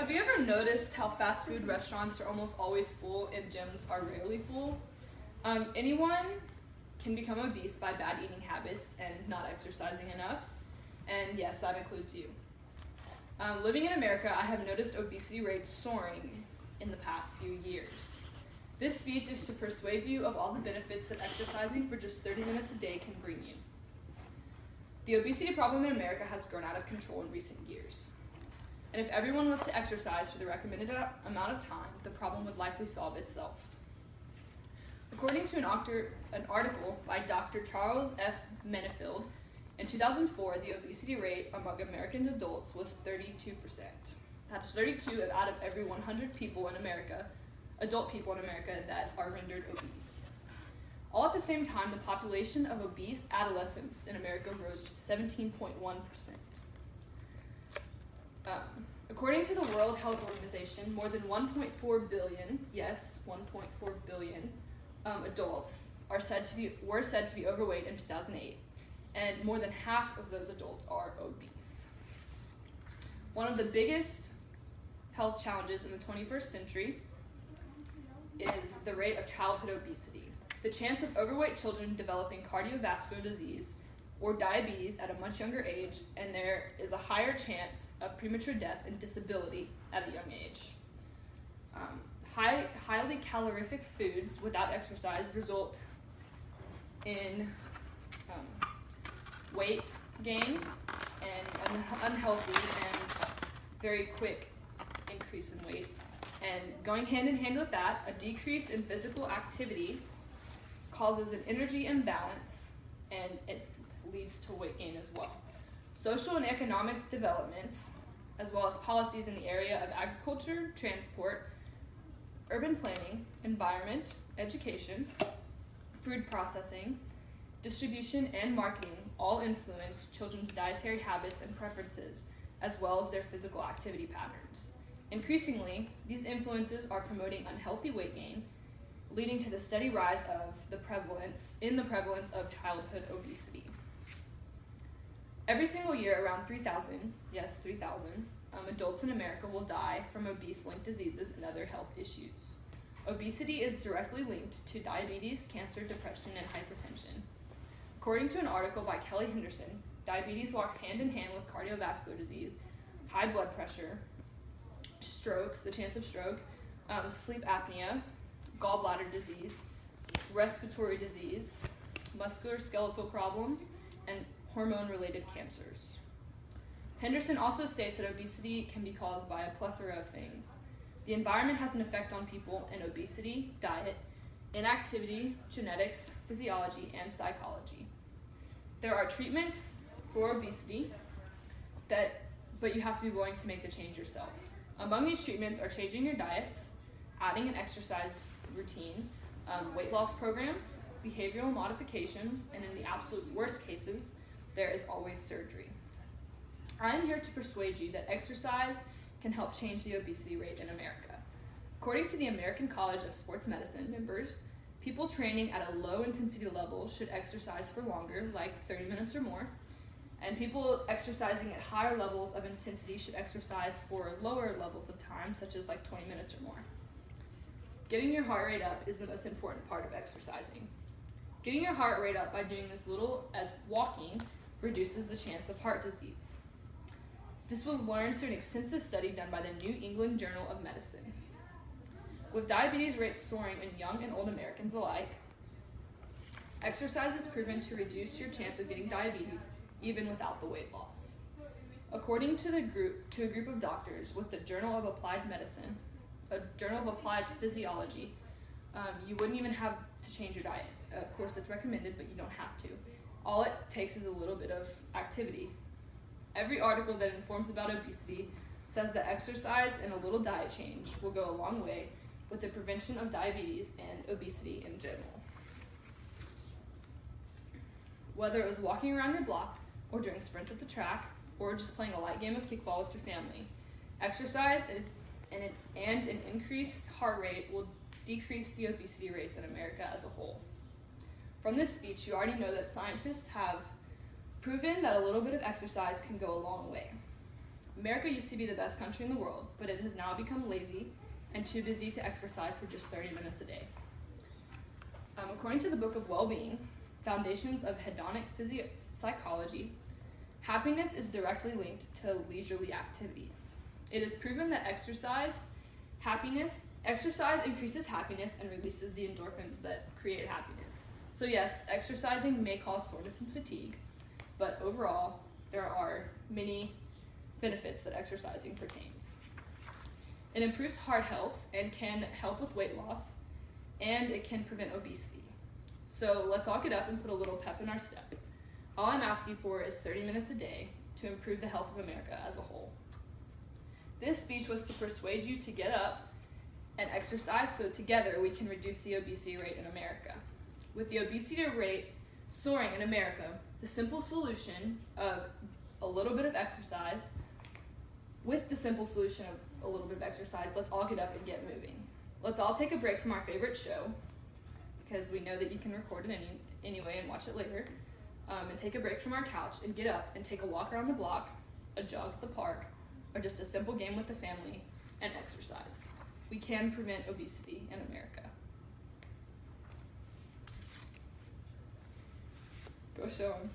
Have you ever noticed how fast food restaurants are almost always full and gyms are rarely full? Anyone can become obese by bad eating habits and not exercising enough, and yes, that includes you. Living in America, I have noticed obesity rates soaring in the past few years. This speech is to persuade you of all the benefits that exercising for just 30 minutes a day can bring you. The obesity problem in America has grown out of control in recent years. And if everyone was to exercise for the recommended amount of time, the problem would likely solve itself. According to an article by Dr. Charles F. Menefield, in 2004, the obesity rate among American adults was 32%. That's 32 out of every 100 people in America, adult people in America, that are rendered obese. All at the same time, the population of obese adolescents in America rose to 17.1%. According to the World Health Organization, more than 1.4 billion, yes, 1.4 billion adults were said to be overweight in 2008, and more than half of those adults are obese. One of the biggest health challenges in the 21st century is the rate of childhood obesity. The chance of overweight children developing cardiovascular disease or diabetes at a much younger age, and there is a higher chance of premature death and disability at a young age. Highly calorific foods without exercise result in weight gain and an unhealthy and very quick increase in weight. And going hand in hand with that, a decrease in physical activity causes an energy imbalance, and it leads to weight gain as well. Social and economic developments, as well as policies in the area of agriculture, transport, urban planning, environment, education, food processing, distribution, and marketing all influence children's dietary habits and preferences, as well as their physical activity patterns. Increasingly, these influences are promoting unhealthy weight gain, leading to the steady rise of the prevalence of childhood obesity. Every single year, around 3,000, yes, 3,000, adults in America will die from obese-linked diseases and other health issues. Obesity is directly linked to diabetes, cancer, depression, and hypertension. According to an article by Kelly Henderson, diabetes walks hand in hand with cardiovascular disease, high blood pressure, strokes, the chance of stroke, sleep apnea, gallbladder disease, respiratory disease, musculoskeletal problems, and hormone-related cancers. Henderson also states that obesity can be caused by a plethora of things. The environment has an effect on people, and obesity, diet, inactivity, genetics, physiology, and psychology. There are treatments for obesity, but you have to be willing to make the change yourself. Among these treatments are changing your diets, adding an exercise routine, weight loss programs, behavioral modifications, and in the absolute worst cases, there is always surgery. I am here to persuade you that exercise can help change the obesity rate in America. According to the American College of Sports Medicine members, people training at a low intensity level should exercise for longer, like 30 minutes or more, and people exercising at higher levels of intensity should exercise for lower levels of time, such as like 20 minutes or more. Getting your heart rate up is the most important part of exercising. Getting your heart rate up by doing as little as walking reduces the chance of heart disease. This was learned through an extensive study done by the New England Journal of Medicine. With diabetes rates soaring in young and old Americans alike, exercise is proven to reduce your chance of getting diabetes even without the weight loss. According to a group of doctors with the Journal of Applied Medicine, a Journal of Applied Physiology, you wouldn't even have to change your diet. Of course, it's recommended, but you don't have to. All it takes is a little bit of activity. Every article that informs about obesity says that exercise and a little diet change will go a long way with the prevention of diabetes and obesity in general. Whether it was walking around your block or doing sprints at the track or just playing a light game of kickball with your family, exercise and an increased heart rate will decrease the obesity rates in America as a whole. From this speech, you already know that scientists have proven that a little bit of exercise can go a long way. America used to be the best country in the world, but it has now become lazy and too busy to exercise for just 30 minutes a day. According to the book of Well-Being, Foundations of Hedonic Psychology, happiness is directly linked to leisurely activities. It is proven that exercise increases happiness and releases the endorphins that create happiness. So yes, exercising may cause soreness and fatigue, but overall, there are many benefits that exercising pertains. It improves heart health and can help with weight loss, and it can prevent obesity. So let's all get up and put a little pep in our step. All I'm asking for is 30 minutes a day to improve the health of America as a whole. This speech was to persuade you to get up and exercise so together we can reduce the obesity rate in America. With the obesity rate soaring in America, the simple solution of a little bit of exercise, let's all get up and get moving. Let's all take a break from our favorite show, because we know that you can record it anyway and watch it later, and take a break from our couch and get up and take a walk around the block, a jog to the park, or just a simple game with the family and exercise. We can prevent obesity in America. Go show 'em.